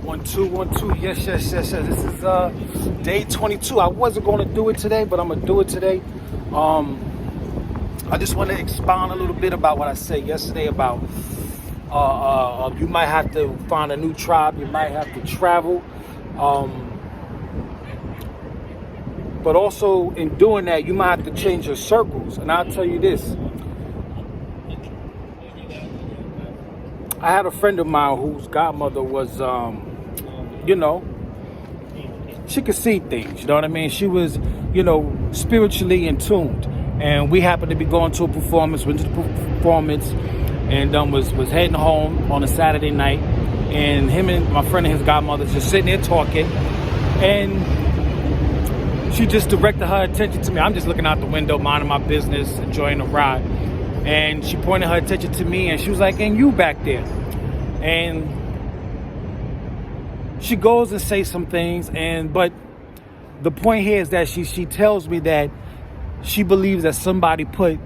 One, two, 1, 2. Yes. This is day 22. I wasn't going to do it today, but I'm going to do it today. I just want to expound a little bit about what I said yesterday about you might have to find a new tribe. You might have to travel. But also in doing that, you might have to change your circles. And I'll tell you this. I had a friend of mine whose godmother was, she could see things, you know what I mean? She was, spiritually in tuned. And we happened to be going to a performance, went to the performance, and was heading home on a Saturday night. And him and my friend and his godmother just sitting there talking. And she just directed her attention to me. I'm just looking out the window, minding my business, enjoying the ride. And she pointed her attention to me, and she was like, "And you back there?" And she goes and says some things, but the point here is that she tells me that she believes that somebody put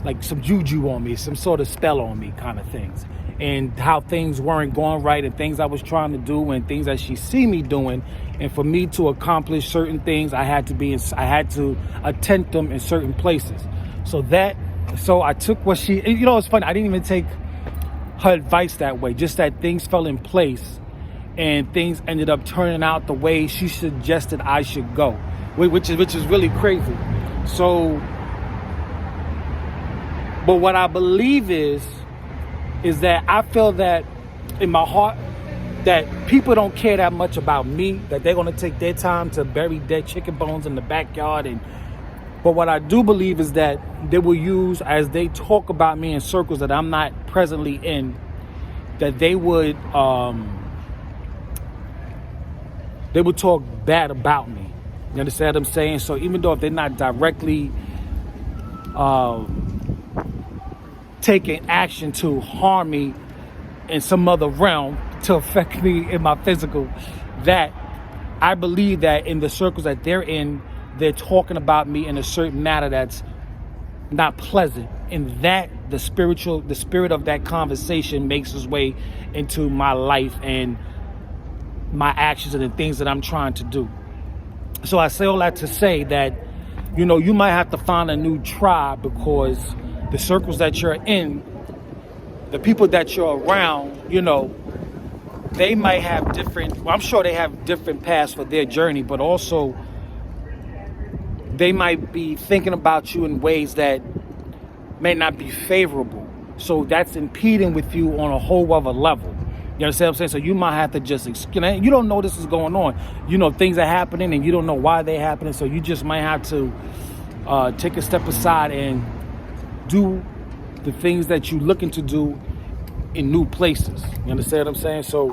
like some juju on me, some sort of spell on me kind of things, and how things weren't going right and things I was trying to do and things that she see me doing. And for me to accomplish certain things, I had to attend them in certain places. So I took what she, it's funny, I didn't even take her advice that way, just that things fell in place and things ended up turning out the way she suggested I should go, which is really crazy. So, but what I believe is that I feel that in my heart that people don't care that much about me, that they're going to take their time to bury dead chicken bones in the backyard. But what I do believe is that they will use, as they talk about me in circles that I'm not presently in, that they would talk bad about me. You understand what I'm saying? So even though if they're not directly taking action to harm me in some other realm, to affect me in my physical, that I believe that in the circles that they're in, they're talking about me in a certain manner that's not pleasant, and that the spirit of that conversation makes its way into my life and my actions and the things that I'm trying to do. So I say all that to say that, you might have to find a new tribe, because the circles that you're in, the people that you're around, they might have I'm sure they have different paths for their journey, but also they might be thinking about you in ways that may not be favorable. So that's impeding with you on a whole other level. You understand what I'm saying? So you might have to just, you don't know this is going on. Things are happening and you don't know why they're happening. So you just might have to take a step aside and do the things that you're looking to do in new places. You understand what I'm saying? So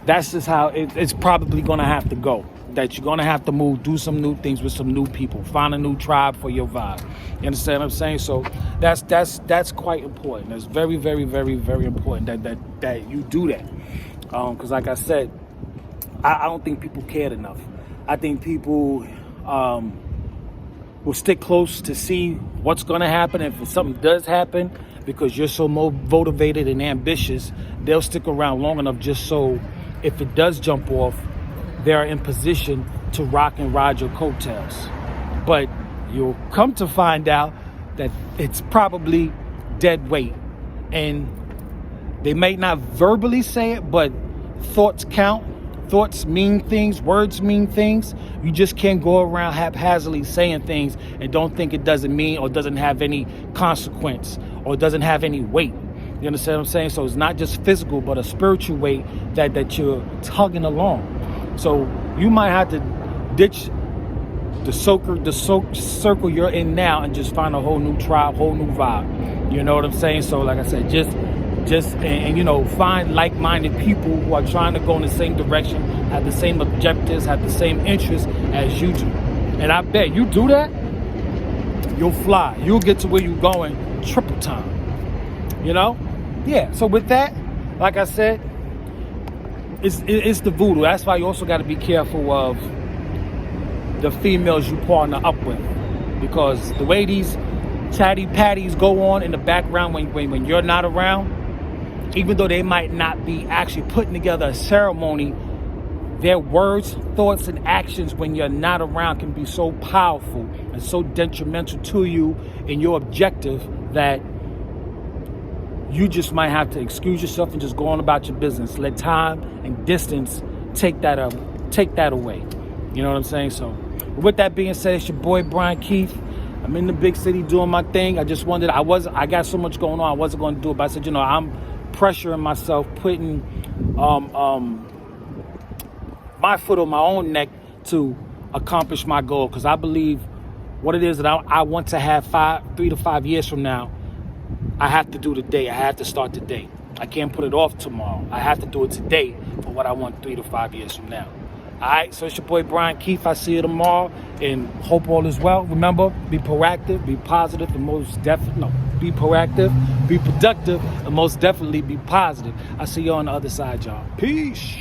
that's just how it's probably going to have to go. That you're going to have to move, do some new things with some new people, find a new tribe for your vibe. You understand what I'm saying? So that's quite important. That's very, very, very, very important that you do that. Because like I said, I don't think people cared enough. I think people will stick close to see what's going to happen. If something does happen, because you're so motivated and ambitious, they'll stick around long enough just so if it does jump off, they're in position to rock and ride your coattails. But you'll come to find out that it's probably dead weight. And they may not verbally say it, but thoughts count. Thoughts mean things. Words mean things. You just can't go around haphazardly saying things and don't think it doesn't mean or doesn't have any consequence or doesn't have any weight. You understand what I'm saying? So it's not just physical, but a spiritual weight that you're tugging along. So you might have to ditch the circle you're in now and just find a whole new tribe, whole new vibe. You know what I'm saying? So like I said, just find like-minded people who are trying to go in the same direction, have the same objectives, have the same interests as you do. And I bet you do that, you'll fly. You'll get to where you're going triple time. Yeah. So with that, like I said, it's the voodoo. That's why you also got to be careful of the females you partner up with, because the way these chatty patties go on in the background when you're not around, even though they might not be actually putting together a ceremony, their words, thoughts, and actions when you're not around can be so powerful and so detrimental to you and your objective that you just might have to excuse yourself and just go on about your business. Let time and distance take that away. You know what I'm saying? So with that being said, it's your boy Brian Keith. I'm in the big city doing my thing. I just wanted, I got so much going on, I wasn't going to do it, but I said, I'm pressuring myself, putting my foot on my own neck to accomplish my goal, because I believe what it is that I want to have 3 to 5 years from now, I have to do today. I have to start today. I can't put it off tomorrow. I have to do it today for what I want 3 to 5 years from now. All right, so it's your boy Brian Keith. I see you tomorrow, and hope all is well. Remember, be proactive, be positive, and be proactive, be productive, and most definitely be positive. I see you on the other side, y'all. Peace.